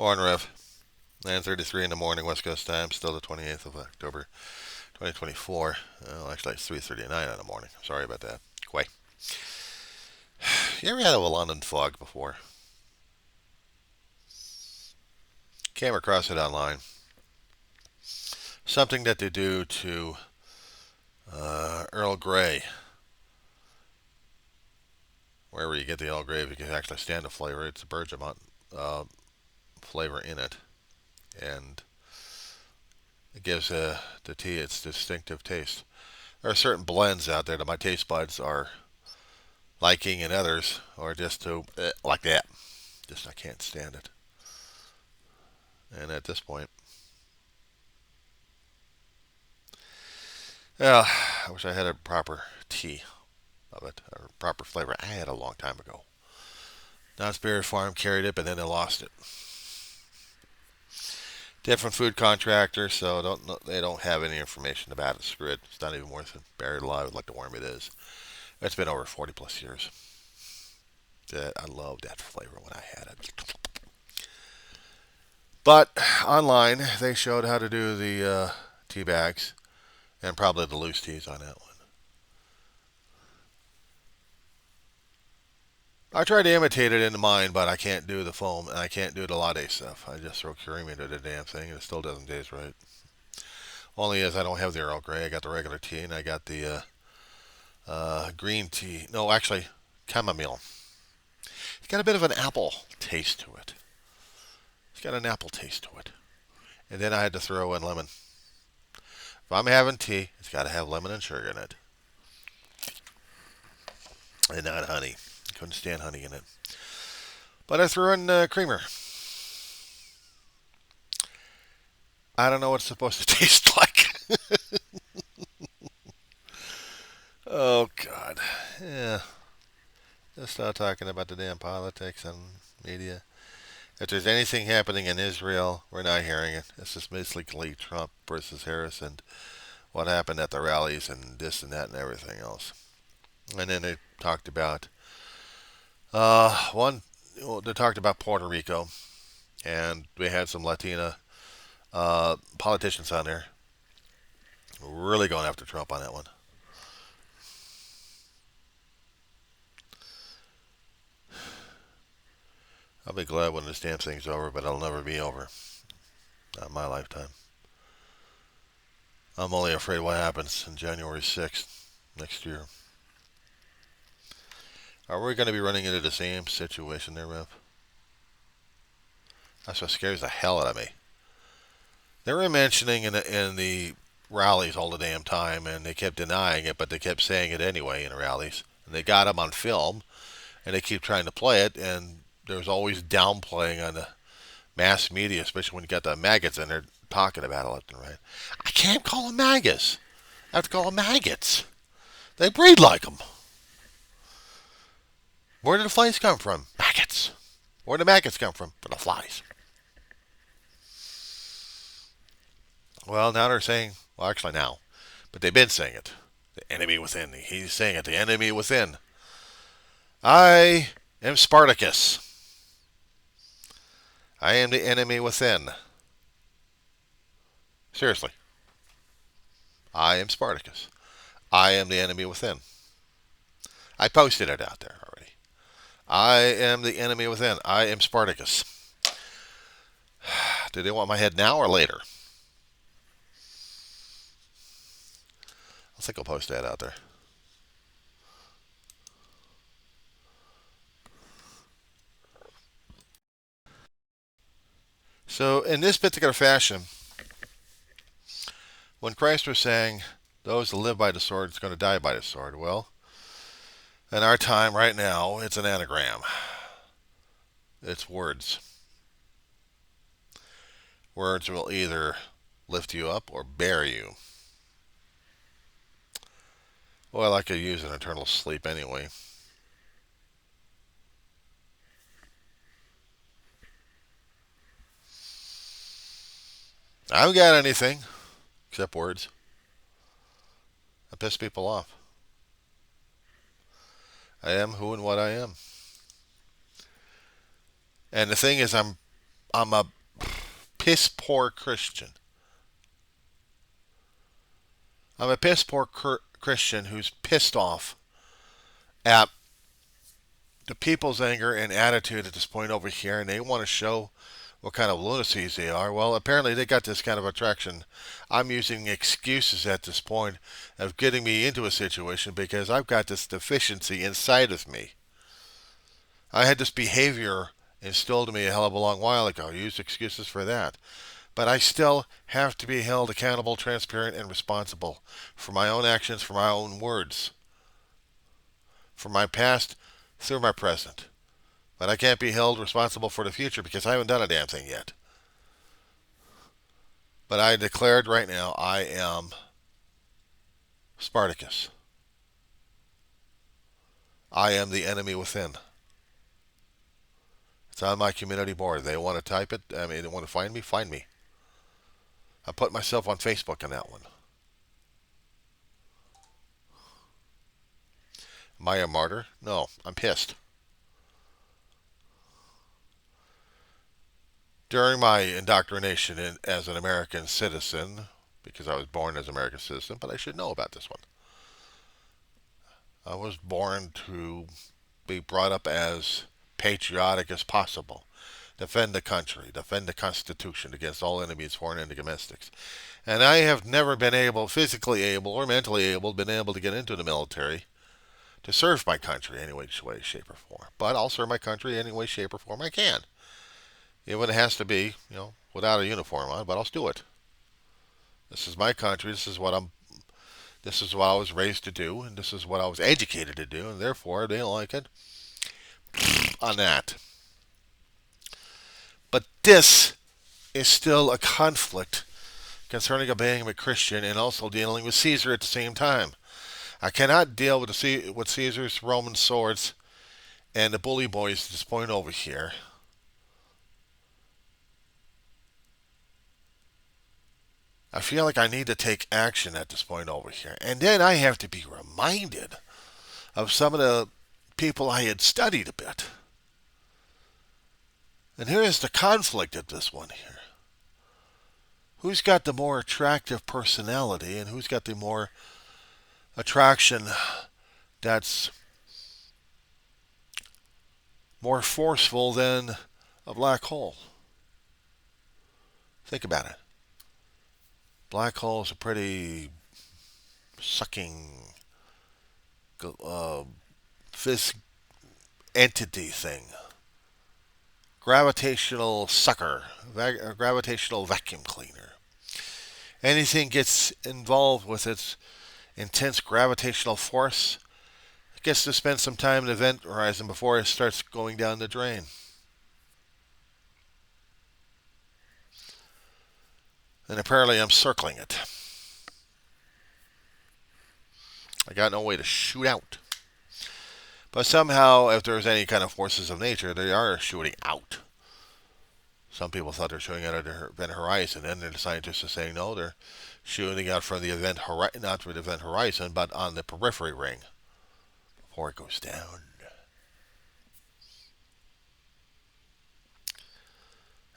Morning, Rev. 9:33 in the morning, West Coast time. Still the 28th of October, 2024. Well, actually, it's 3:39 in the morning. Sorry about that. Kwe. You ever had a London fog before? Came across it online. Something that they do to Earl Grey. Wherever you get the Earl Grey, if you can actually stand the flavor, it's a bergamot flavor in it, and it gives the tea its distinctive taste. There are certain blends out there that my taste buds are liking, and others are just too like that. Just I can't stand it. And at this point, yeah, I wish I had a proper tea of it, or proper flavor. I had it a long time ago. Knott's Berry Farm carried it, but then they lost it. Different food contractor, so they don't have any information about it. Screw it. It's not even worth it. Buried alive like the worm it is. It's been over 40 plus years. I loved that flavor when I had it. But online, they showed how to do the tea bags and probably the loose teas on that one. I tried to imitate it in mine, but I can't do the foam and I can't do the latte stuff. I just throw cream into the damn thing and it still doesn't taste right. Only as I don't have the Earl Grey. I got the regular tea and I got the green tea. No, actually, chamomile. It's got a bit of an apple taste to it. It's got an apple taste to it. And then I had to throw in lemon. If I'm having tea, it's got to have lemon and sugar in it. And not honey. Couldn't stand honey in it. But I threw in creamer. I don't know what it's supposed to taste like. Oh, God. Yeah. Just start talking about the damn politics and media. If there's anything happening in Israel, we're not hearing it. It's just basically Trump versus Harris and what happened at the rallies and this and that and everything else. And then they talked about one. Well, they talked about Puerto Rico, and we had some Latina politicians on there really going after Trump on that one. I'll be glad when this damn thing's over, but it'll never be over. Not in my lifetime. I'm only afraid what happens on January 6th next year. Are we going to be running into the same situation there, Rev? That's what scares the hell out of me. They were mentioning in the rallies all the damn time, and they kept denying it, but they kept saying it anyway in the rallies. And they got them on film, and they keep trying to play it, and there's always downplaying on the mass media, especially when you got the maggots in there talking about it left and right. I can't call them maggots. I have to call them maggots. They breed like them. Where did the flies come from? Maggots. Where did the maggots come from? From the flies. Well, now they're saying, well, actually now, but they've been saying it. The enemy within. He's saying it. The enemy within. I am Spartacus. I am the enemy within. Seriously. I am Spartacus. I am the enemy within. I posted it out there already. I am the enemy within. I am Spartacus. Do they want my head now or later? I think I'll post that out there. So, in this particular fashion, when Christ was saying, those that live by the sword is going to die by the sword, well, in our time right now, it's an anagram. It's words. Words will either lift you up or bury you. Well, I could use an eternal sleep anyway. I haven't got anything except words. I piss people off. I am who and what I am. And the thing is, I'm a piss poor Christian. I'm a piss poor Christian who's pissed off at the people's anger and attitude at this point over here, and they want to show what kind of lunacies they are. Well, apparently they got this kind of attraction. I'm using excuses at this point of getting me into a situation because I've got this deficiency inside of me. I had this behavior instilled in me a hell of a long while ago. I used excuses for that. But I still have to be held accountable, transparent, and responsible for my own actions, for my own words, for my past through my present. But I can't be held responsible for the future because I haven't done a damn thing yet. But I declared right now I am Spartacus. I am the enemy within. It's on my community board. They want to type it. I mean, they want to find me. Find me. I put myself on Facebook on that one. Am I a martyr? No, I'm pissed. During my indoctrination as an American citizen, because I was born as an American citizen, but I should know about this one. I was born to be brought up as patriotic as possible. Defend the country, defend the Constitution against all enemies, foreign and domestics. And I have never been able, physically able or mentally able, been able to get into the military to serve my country any way, shape, or form. But I'll serve my country any way, shape, or form I can. Even if it has to be, without a uniform on, but I'll do it. This is my country. This is what I was raised to do, and this is what I was educated to do, and therefore they don't like it on that. But this is still a conflict concerning being a Christian and also dealing with Caesar at the same time. I cannot deal with Caesar's Roman swords and the bully boys at this point over here. I feel like I need to take action at this point over here. And then I have to be reminded of some of the people I had studied a bit. And here is the conflict of this one here. Who's got the more attractive personality and who's got the more attraction that's more forceful than a black hole? Think about it. Black hole is a pretty sucking phys entity thing. Gravitational sucker, gravitational vacuum cleaner. Anything gets involved with its intense gravitational force, it gets to spend some time in the event horizon before it starts going down the drain. And apparently I'm circling it. I got no way to shoot out. But somehow, if there's any kind of forces of nature, they are shooting out. Some people thought they're shooting out of the event horizon, and the scientists are saying no, they're shooting out from the event horizon, not from the event horizon, but on the periphery ring before it goes down.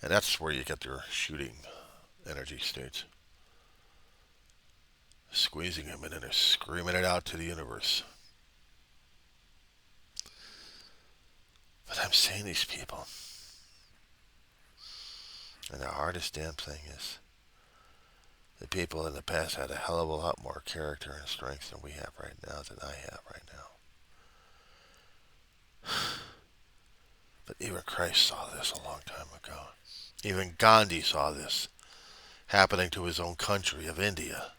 And that's where you get your shooting energy states. Squeezing them and then they're screaming it out to the universe. But I'm saying these people. And the hardest damn thing is the people in the past had a hell of a lot more character and strength than we have right now, than I have right now. But even Christ saw this a long time ago. Even Gandhi saw this happening to his own country of India.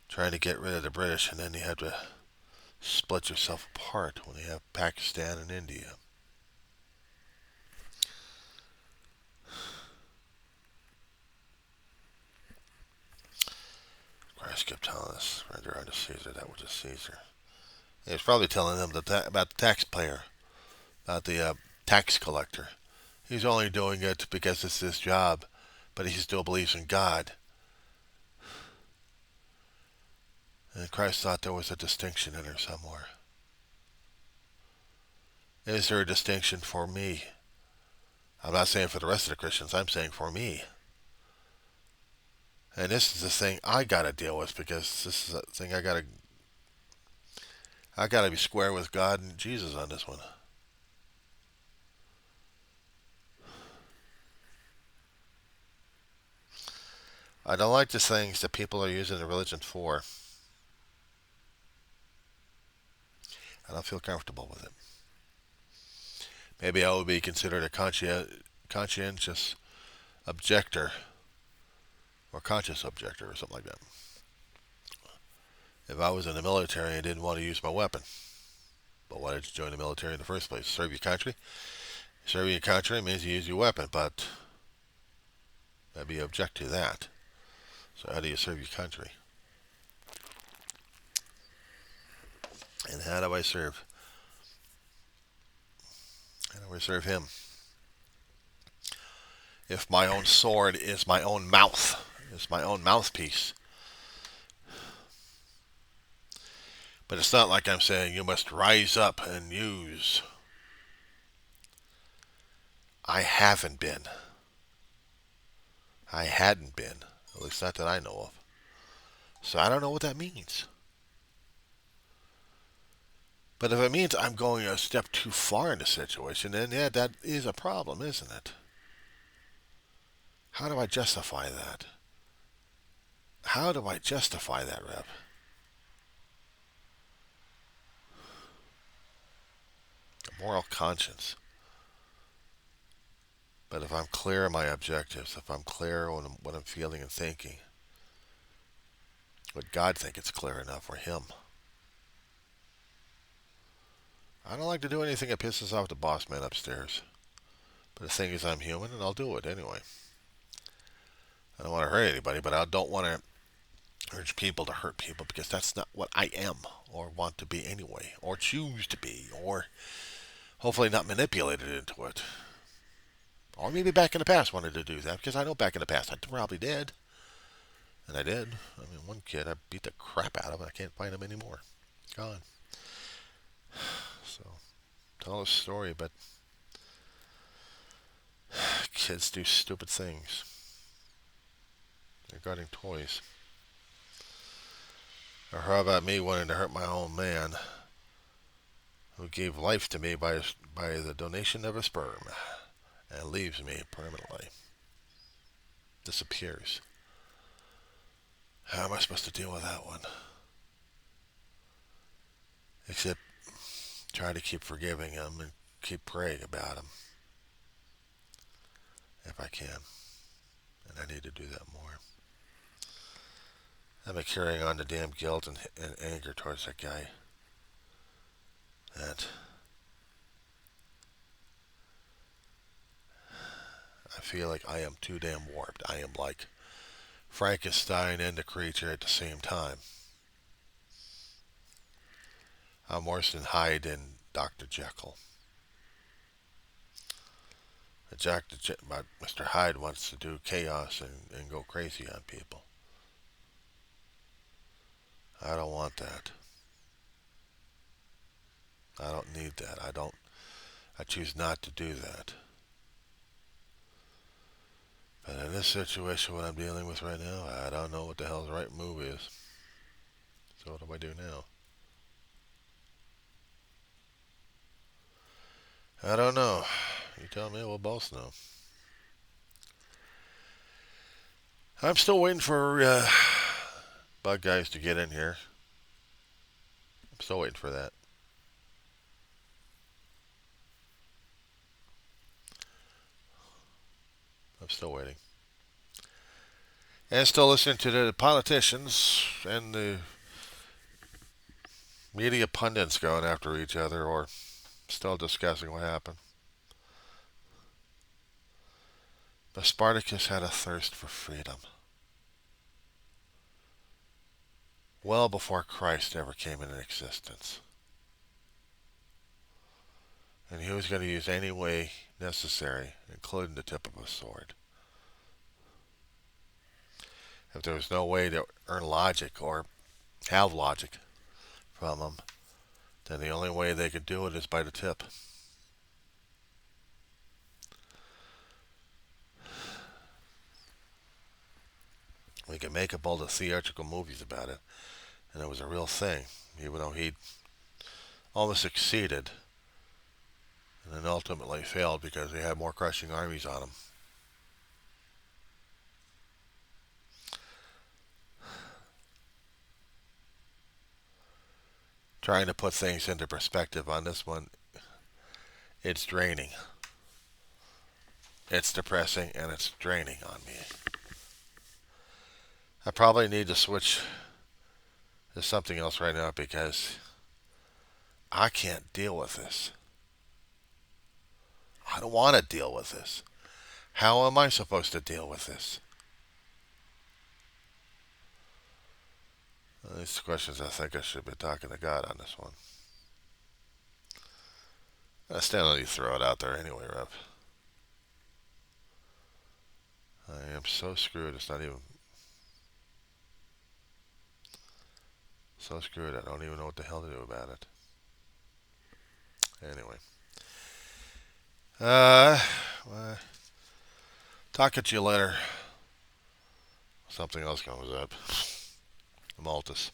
Trying to get rid of the British, and then you have to split yourself apart when you have Pakistan and India. Christ kept telling us, render unto Caesar that which is Caesar. He was probably telling them about the taxpayer, about the tax collector. He's only doing it because it's his job, but he still believes in God. And Christ thought there was a distinction in there somewhere. Is there a distinction for me? I'm not saying for the rest of the Christians. I'm saying for me. And this is the thing I gotta deal with because this is a thing I gotta be square with God and Jesus on this one. I don't like the things that people are using the religion for. I don't feel comfortable with it. Maybe I would be considered a conscientious objector or conscious objector or something like that. If I was in the military and didn't want to use my weapon, but why did you join the military in the first place? Serve your country? Serving your country means you use your weapon, but maybe you object to that. So how do you serve your country? And how do I serve? How do I serve him? If my own sword is my own mouth, is my own mouthpiece. But it's not like I'm saying you must rise up and use. I haven't been. I hadn't been. At least not that I know of. So I don't know what that means. But if it means I'm going a step too far in the situation, then yeah, that is a problem, isn't it? How do I justify that? How do I justify that, Rev? A moral conscience. But if I'm clear on my objectives, if I'm clear on what I'm feeling and thinking, would God think it's clear enough for him? I don't like to do anything that pisses off the boss man upstairs. But the thing is, I'm human and I'll do it anyway. I don't want to hurt anybody, but I don't want to urge people to hurt people because that's not what I am or want to be anyway, or choose to be, or hopefully not manipulated into it. Or maybe back in the past wanted to do that because I know back in the past I probably did. And I did. I mean, one kid, I beat the crap out of him. I can't find him anymore. Gone. So, tell a story, but kids do stupid things regarding toys. Or how about me wanting to hurt my own man who gave life to me by the donation of a sperm and leaves me permanently? Disappears. How am I supposed to deal with that one? Except try to keep forgiving him and keep praying about him if I can. And I need to do that more. I've been carrying on the damn guilt and anger towards that guy. That I feel like I am too damn warped. I am like Frankenstein and the creature at the same time. I'm worse than Hyde and Dr. Jekyll. But Mr. Hyde wants to do chaos and go crazy on people. I don't want that. I don't need that. I choose not to do that. But in this situation, what I'm dealing with right now, I don't know what the hell the right move is. So what do I do now? I don't know. You tell me, we'll both know. I'm still waiting for bug guys to get in here. I'm still waiting for that. I'm still waiting. And still listening to the politicians and the media pundits going after each other or still discussing what happened. But Spartacus had a thirst for freedom. Well before Christ ever came into existence. And he was going to use any way necessary, including the tip of a sword. If there was no way to earn logic or have logic from them, then the only way they could do it is by the tip. We could make up all the theatrical movies about it, and it was a real thing, even though he almost succeeded and then ultimately failed because they had more crushing armies on him. Trying to put things into perspective on this one, it's draining. It's depressing and it's draining on me. I probably need to switch to something else right now because I can't deal with this. I don't want to deal with this. How am I supposed to deal with this? These questions I think I should be talking to God on this one. I stand on you throw it out there anyway, Rev. I am so screwed. It's not even so screwed. I don't even know what the hell to do about it. Anyway, well, talk at you later. Something else comes up. Maltus.